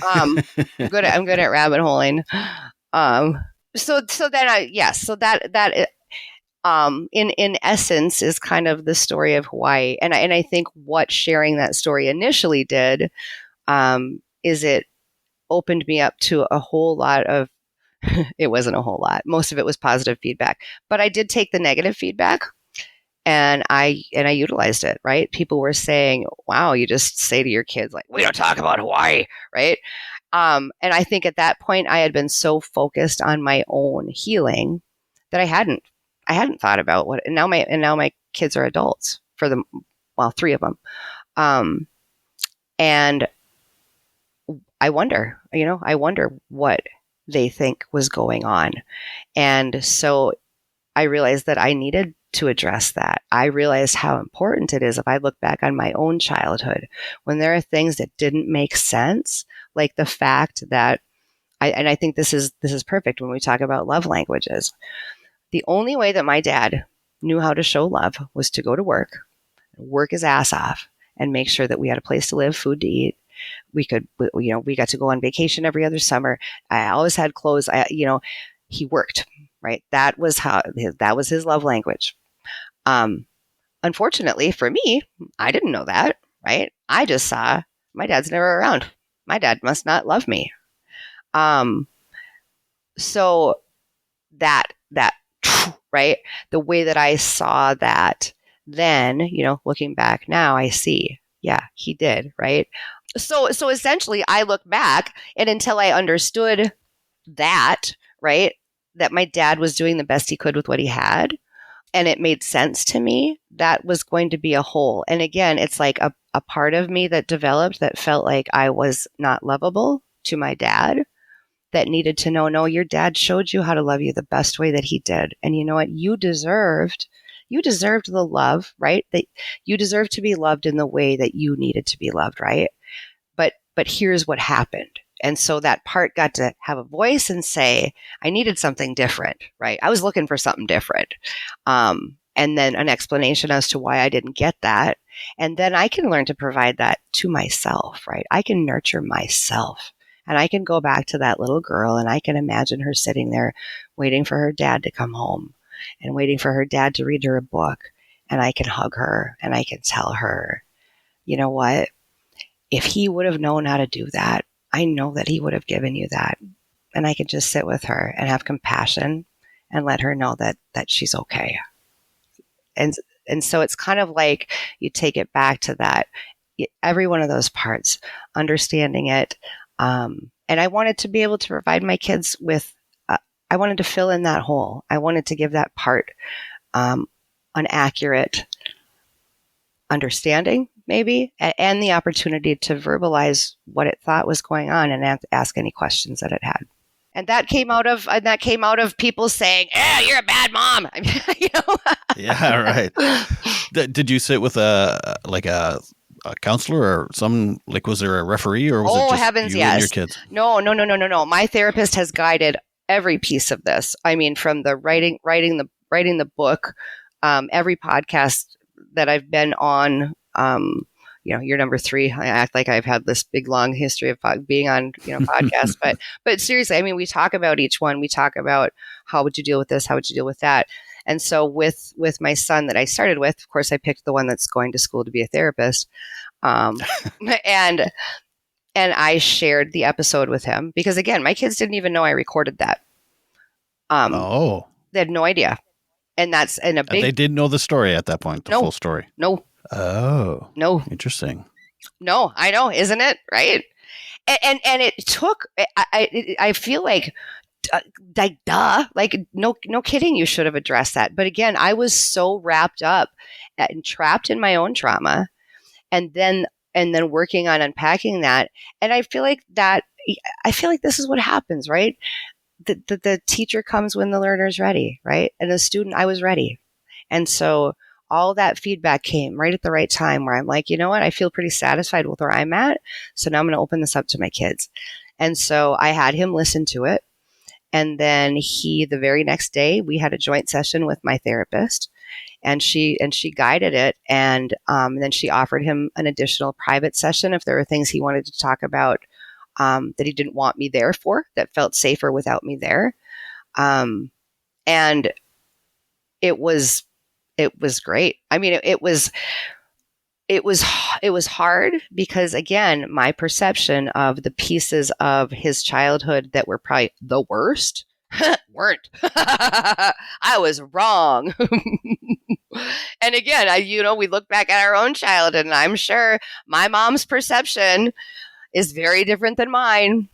I'm good at rabbit holing. So that in essence is kind of the story of Hawaii. And I think what sharing that story initially did, is it opened me up to a whole lot of, it wasn't a whole lot. Most of it was positive feedback, but I did take the negative feedback and I utilized it, right? People were saying, wow, you just say to your kids, like, we don't talk about Hawaii, right? And I think at that point I had been so focused on my own healing that I hadn't thought about what, and now my kids are adults for them. Well, 3 of them. And I wonder what they think was going on. And so I realized that I needed to address that. I realized how important it is if I look back on my own childhood, when there are things that didn't make sense, like the fact that I think this is perfect when we talk about love languages. The only way that my dad knew how to show love was to go to work his ass off, and make sure that we had a place to live, food to eat. We got to go on vacation every other summer. I always had clothes. He worked, right? That was his love language. Unfortunately for me, I didn't know that, right? I just saw my dad's never around. My dad must not love me. So that, right? The way that I saw that then, looking back now, I see, yeah, he did, right? So essentially I look back, and until I understood that, right, that my dad was doing the best he could with what he had, and it made sense to me, that was going to be a hole. And again, it's like a part of me that developed that felt like I was not lovable to my dad, that needed to know, no, your dad showed you how to love you the best way that he did. And you know what? You deserved the love, right? That you deserve to be loved in the way that you needed to be loved, right? But here's what happened. And so that part got to have a voice and say, I needed something different, right? I was looking for something different. And then an explanation as to why I didn't get that. And then I can learn to provide that to myself, right? I can nurture myself. And I can go back to that little girl, and I can imagine her sitting there waiting for her dad to come home and waiting for her dad to read her a book. And I can hug her and I can tell her, you know what? If he would have known how to do that, I know that he would have given you that. And I could just sit with her and have compassion and let her know that she's okay. And so it's kind of like you take it back to that, every one of those parts, understanding it. And I wanted to be able to provide my kids with, I wanted to fill in that hole. I wanted to give that part an accurate understanding, maybe, and the opportunity to verbalize what it thought was going on and ask any questions that it had. And that came out of people saying, you're a bad mom. Yeah, right. Did you sit with a counselor or was there a referee, or was it just heavens, you yes. and your kids? No. My therapist has guided every piece of this. I mean, from the writing the book, every podcast that I've been on, you're number 3. I act like I've had this big, long history of being on, podcasts, but seriously, I mean, we talk about each one. We talk about how would you deal with this? How would you deal with that? And so with my son that I started with, of course, I picked the one that's going to school to be a therapist. And I shared the episode with him because, again, my kids didn't even know I recorded that. They had no idea. And that's they didn't know the story at that point, the full story. No. Oh. No. Interesting. No, I know, isn't it? Right. And it took, I feel like, no kidding, you should have addressed that. But again, I was so wrapped up and trapped in my own trauma, and then working on unpacking that. And I feel like this is what happens, right? The teacher comes when the learner's ready, right? And the student, I was ready. And so all that feedback came right at the right time where I'm like, you know what? I feel pretty satisfied with where I'm at. So now I'm going to open this up to my kids. And so I had him listen to it. And then the very next day, we had a joint session with my therapist. And she guided it, and then she offered him an additional private session if there were things he wanted to talk about that he didn't want me there for, that felt safer without me there. And it was great. I mean, it was hard because, again, my perception of the pieces of his childhood that were probably the worst weren't. I was wrong. And again, we look back at our own childhood, and I'm sure my mom's perception is very different than mine.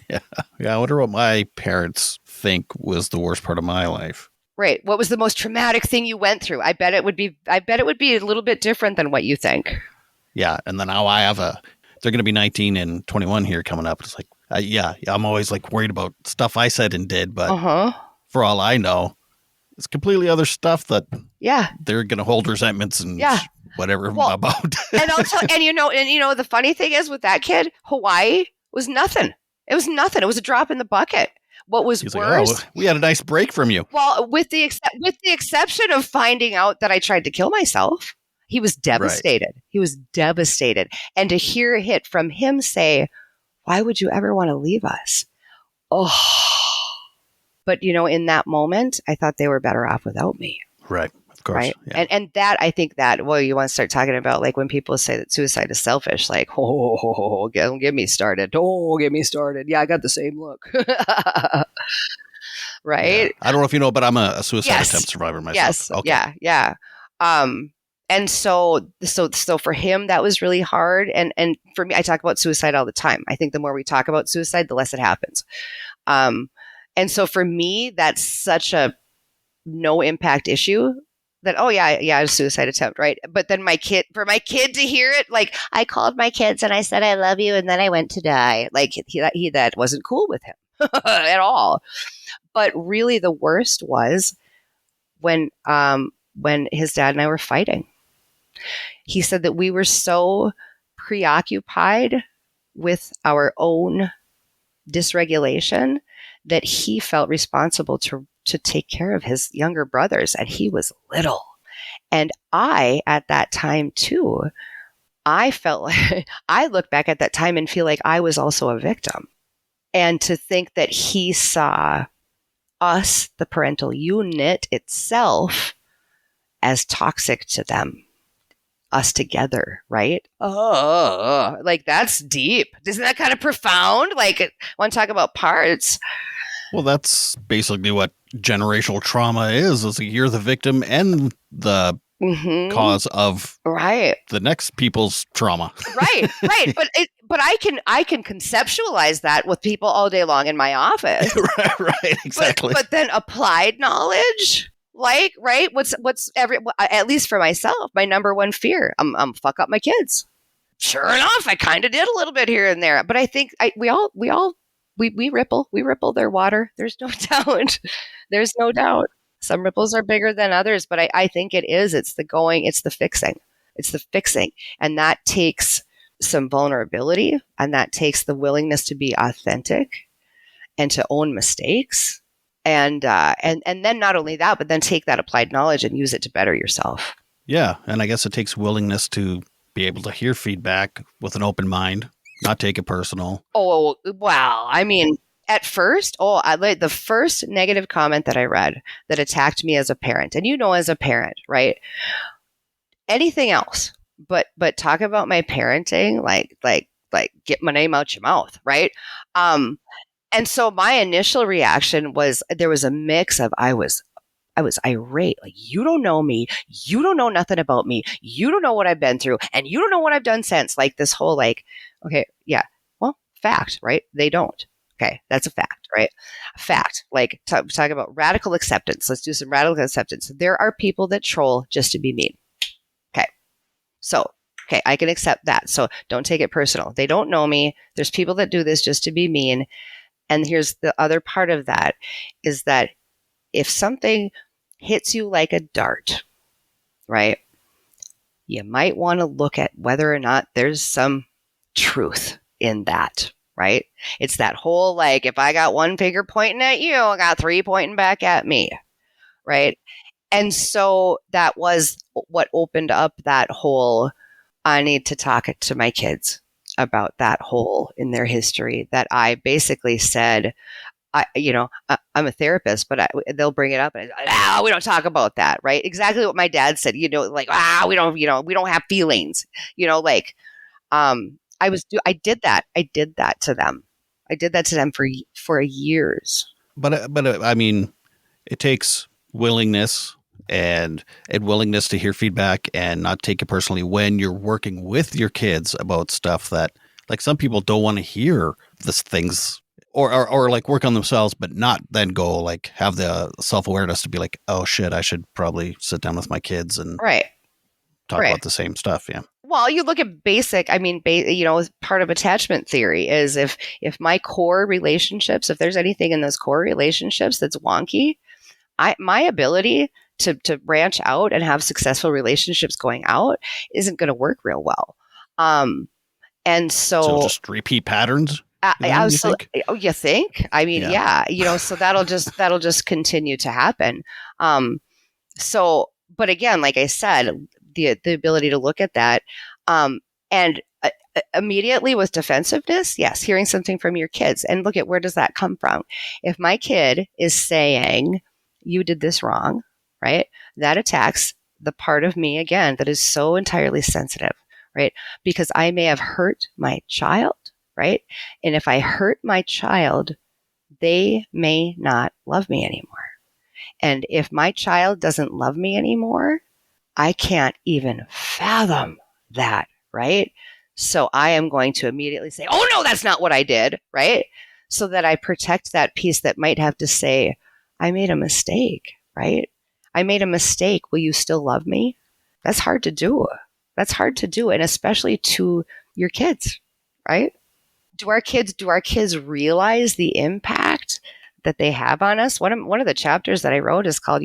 Yeah. I wonder what my parents think was the worst part of my life. Right. What was the most traumatic thing you went through? I bet it would be a little bit different than what you think. Yeah. And then now they're going to be 19 and 21 here coming up. It's like, I'm always like worried about stuff I said and did, but for all I know, it's completely other stuff that they're going to hold resentments and whatever about. And also, the funny thing is with that kid, Hawaii was nothing. It was nothing. It was a drop in the bucket. What was He's worse? Like, we had a nice break from you. Well, with the exception of finding out that I tried to kill myself, he was devastated. Right. He was devastated. And to hear it from him say, "Why would you ever want to leave us?" Oh, but in that moment, I thought they were better off without me. Right. Of course. Right. Yeah. And that, I think that, you want to start talking about like when people say that suicide is selfish, like, don't get me started. Don't get me started. Yeah, I got the same look. Right. Yeah. I don't know if you know, but I'm a suicide attempt survivor myself. Yes. Okay. Yeah. And so for him, that was really hard. And for me, I talk about suicide all the time. I think the more we talk about suicide, the less it happens. And so for me, that's such a no impact issue that, a suicide attempt, right? But then for my kid to hear it, like, I called my kids and I said, I love you, and then I went to die. Like, that wasn't cool with him at all. But really the worst was when his dad and I were fighting. He said that we were so preoccupied with our own dysregulation that he felt responsible to take care of his younger brothers, and he was little. And I, at that time too, I felt like I look back at that time and feel like I was also a victim. And to think that he saw us, the parental unit itself, as toxic to them, us together, right? Oh, like that's deep. Isn't that kind of profound? Like, I want to talk about parts. Well, that's basically what generational trauma is like you're the victim and the cause of the next people's trauma. Right. But I can conceptualize that with people all day long in my office. right, exactly. But then applied knowledge, like, right? What's at least for myself, my number one fear? I'm fuck up my kids. Sure enough, I kind of did a little bit here and there, but I think we ripple their water. There's no doubt. There's no doubt. Some ripples are bigger than others, but I think it's the fixing. And that takes some vulnerability, and that takes the willingness to be authentic and to own mistakes. And then not only that, but then take that applied knowledge and use it to better yourself. Yeah. And I guess it takes willingness to be able to hear feedback with an open mind, not take it personal. Oh, wow. I mean, at first, the first negative comment that I read that attacked me as a parent, and as a parent, right? Anything else, but talk about my parenting, like get my name out your mouth, right? And so my initial reaction was there was a mix of I was irate, like, you don't know me, you don't know nothing about me, you don't know what I've been through, and you don't know what I've done since. Like this whole okay, yeah, well, fact, right? They don't. Okay, that's a fact, right? Fact. Like, talk about radical acceptance. Let's do some radical acceptance. There are people that troll just to be mean. Okay, I can accept that. So don't take it personal. They don't know me. There's people that do this just to be mean. And here's the other part of that is that if something hits you like a dart, right? You might want to look at whether or not there's some truth in that, right? It's that whole, like, if I got one finger pointing at you, I got three pointing back at me, right? And so that was what opened up that whole, I need to talk to my kids about that hole in their history that I basically said, I'm a therapist, but they'll bring it up and we don't talk about that, right? Exactly what my dad said, like, we don't have feelings, I did that. I did that to them. I did that to them for years. But I mean, it takes willingness and willingness to hear feedback and not take it personally when you're working with your kids about stuff that, like, some people don't want to hear these things or like work on themselves, but not then go like have the self-awareness to be like, oh shit, I should probably sit down with my kids and talk about the same stuff. Yeah. Well, you look at basic, part of attachment theory is if my core relationships, if there's anything in those core relationships that's wonky, my ability to branch out and have successful relationships going out isn't going to work real well. And so just repeat patterns. Absolutely. Oh, you think? I mean, yeah. So that'll just continue to happen. But again, like I said, the ability to look at that, and immediately with defensiveness, yes, hearing something from your kids and look at where does that come from? If my kid is saying, you did this wrong, right? That attacks the part of me, again, that is so entirely sensitive, right? Because I may have hurt my child, right? And if I hurt my child, they may not love me anymore. And if my child doesn't love me anymore, I can't even fathom that, right? So I am going to immediately say, oh no, that's not what I did, right? So that I protect that piece that might have to say, I made a mistake, right? I made a mistake. Will you still love me? That's hard to do. And especially to your kids, right? Do our kids realize the impact that they have on us? One of the chapters that I wrote is called,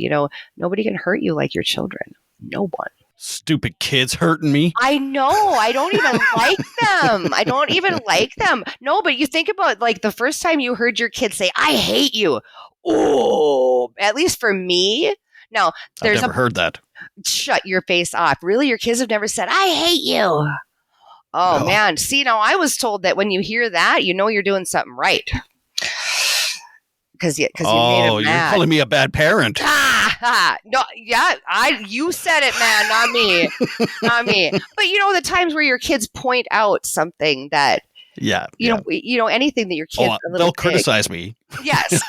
nobody can hurt you like your children. No one. Stupid kids hurting me. I know. I don't even like them. No, but you think about, like, the first time you heard your kid say, I hate you. Oh, at least for me. Now, I've never heard that. Shut your face off. Really? Your kids have never said, I hate you. Oh, no. Man. See, now I was told that when you hear that, you're doing something right. Because you made them mad. You're calling me a bad parent. No, yeah, you said it, man, not me. Not me. But the times where your kids point out something that, anything that your kids they'll criticize me. Yes.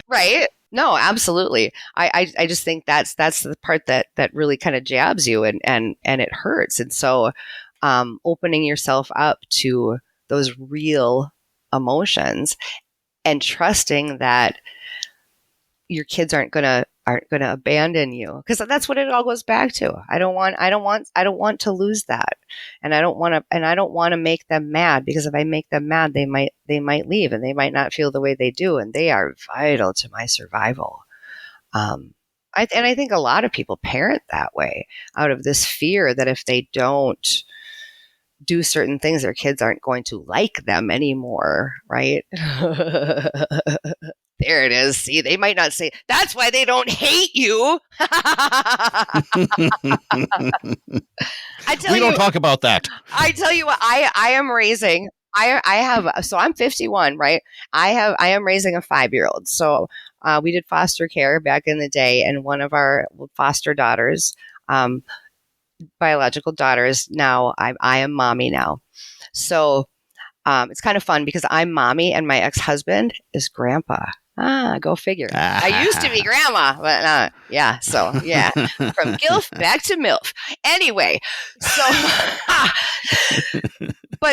Right. No, absolutely. I just think that's the part that really kind of jabs you and it hurts. And so opening yourself up to those real emotions and trusting that your kids aren't gonna abandon you, because that's what it all goes back to. I don't want to lose that, and I don't want to make them mad, because if I make them mad, they might leave, and they might not feel the way they do, and they are vital to my survival. I think a lot of people parent that way out of this fear that if they don't do certain things, their kids aren't going to like them anymore, right? There it is. See, they might not say, that's why they don't hate you. We don't talk about that. I tell you what, I am raising, so I'm 51, right? I am raising a 5-year-old. So we did foster care back in the day, and one of our foster daughters, biological daughters, now I am mommy now. So it's kind of fun because I'm mommy and my ex-husband is grandpa. Go figure. I used to be grandma, but yeah. So yeah, from GILF back to MILF. Anyway,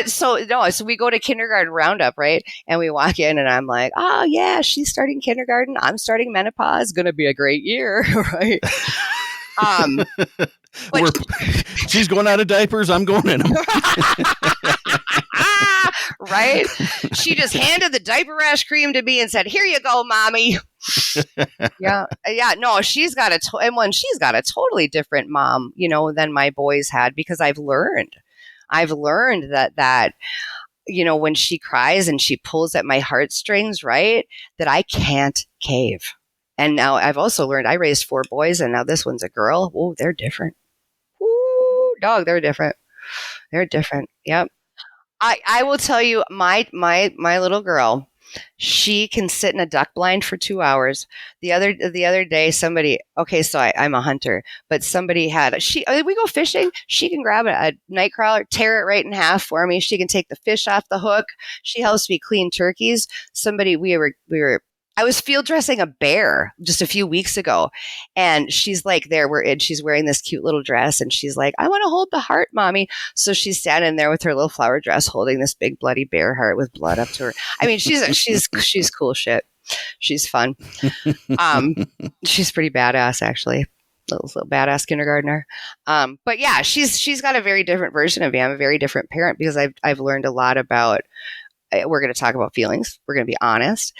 so we go to kindergarten roundup, right? And we walk in, and I'm like, oh yeah, she's starting kindergarten. I'm starting menopause. Going to be a great year, right? She's going out of diapers. I'm going in them. right? She just handed the diaper rash cream to me and said, "Here you go, mommy." Yeah. No, she's got a totally different mom, than my boys had, because I've learned that when she cries and she pulls at my heartstrings, right, that I can't cave. And now I've also learned, I raised 4 boys, and now this one's a girl. Oh, they're different. Ooh, dog, they're different. They're different. Yep. I will tell you, my little girl, she can sit in a duck blind for 2 hours. The other day, somebody, okay, so I'm a hunter, but somebody we go fishing. She can grab a night crawler, tear it right in half for me. She can take the fish off the hook. She helps me clean turkeys. I was field dressing a bear just a few weeks ago, and she's like she's wearing this cute little dress, and she's like, "I want to hold the heart, mommy." So she's standing there with her little flower dress, holding this big bloody bear heart with blood up to her. I mean, she's cool shit. She's fun. She's pretty badass, actually. Little badass kindergartner. But yeah, she's got a very different version of me. I'm a very different parent because I've learned a lot about. We're going to talk about feelings. We're going to be honest.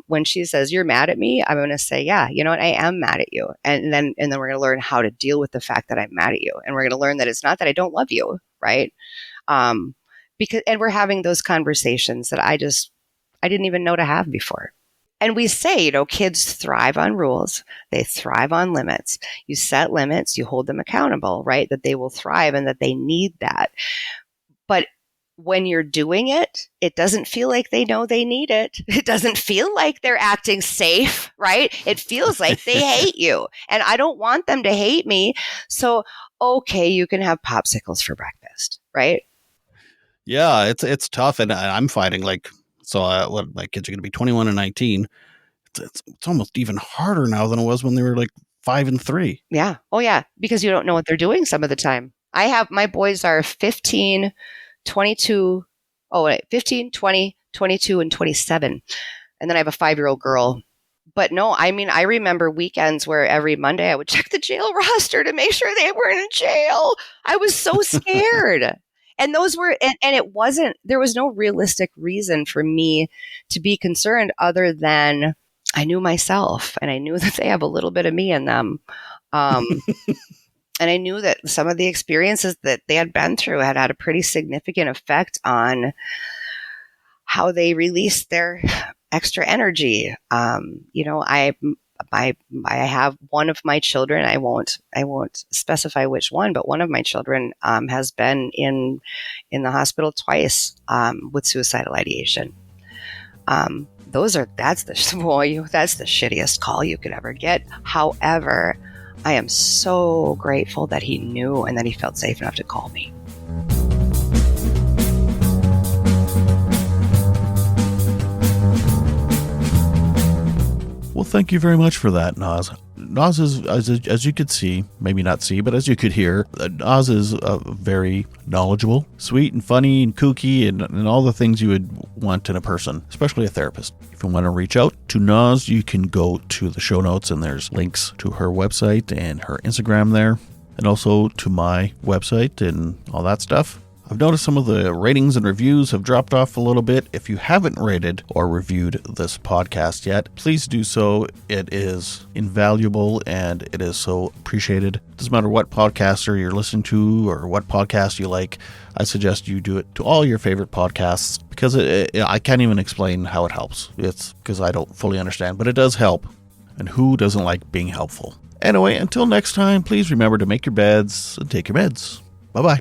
When she says, "You're mad at me," I'm going to say, "Yeah, you know what? I am mad at you." And then we're going to learn how to deal with the fact that I'm mad at you. And we're going to learn that it's not that I don't love you. Right. And we're having those conversations that I didn't even know to have before. And we say, kids thrive on rules. They thrive on limits. You set limits, you hold them accountable, right? That they will thrive and that they need that. But when you're doing it, it doesn't feel like they know they need it. It doesn't feel like they're acting safe, right? It feels like they hate you. And I don't want them to hate me. So, okay, you can have popsicles for breakfast, right? Yeah, it's tough. And I'm finding my kids are going to be 21 and 19. It's almost even harder now than it was when they were 5 and 3. Yeah. Oh, yeah. Because you don't know what they're doing some of the time. My boys are 15, 22, 20, 22, and 27. And then I have a 5-year-old girl. But no, I mean, I remember weekends where every Monday I would check the jail roster to make sure they weren't in jail. I was so scared. And there was no realistic reason for me to be concerned other than I knew myself and I knew that they have a little bit of me in them. And I knew that some of the experiences that they had been through had a pretty significant effect on how they released their extra energy. I have one of my children. I won't specify which one, but one of my children has been in the hospital twice with suicidal ideation. That's the shittiest call you could ever get. However, I am so grateful that he knew and that he felt safe enough to call me. Well, thank you very much for that, Naazh. Naazh is, as you could see, maybe not see, but as you could hear, Naazh is very knowledgeable, sweet and funny and kooky and all the things you would want in a person, especially a therapist. If you want to reach out to Naazh, you can go to the show notes and there's links to her website and her Instagram there, and also to my website and all that stuff. I've noticed some of the ratings and reviews have dropped off a little bit. If you haven't rated or reviewed this podcast yet, please do so. It is invaluable and it is so appreciated. Doesn't matter what podcaster you're listening to or what podcast you like, I suggest you do it to all your favorite podcasts because I can't even explain how it helps. It's because I don't fully understand, but it does help. And who doesn't like being helpful? Anyway, until next time, please remember to make your beds and take your meds. Bye-bye.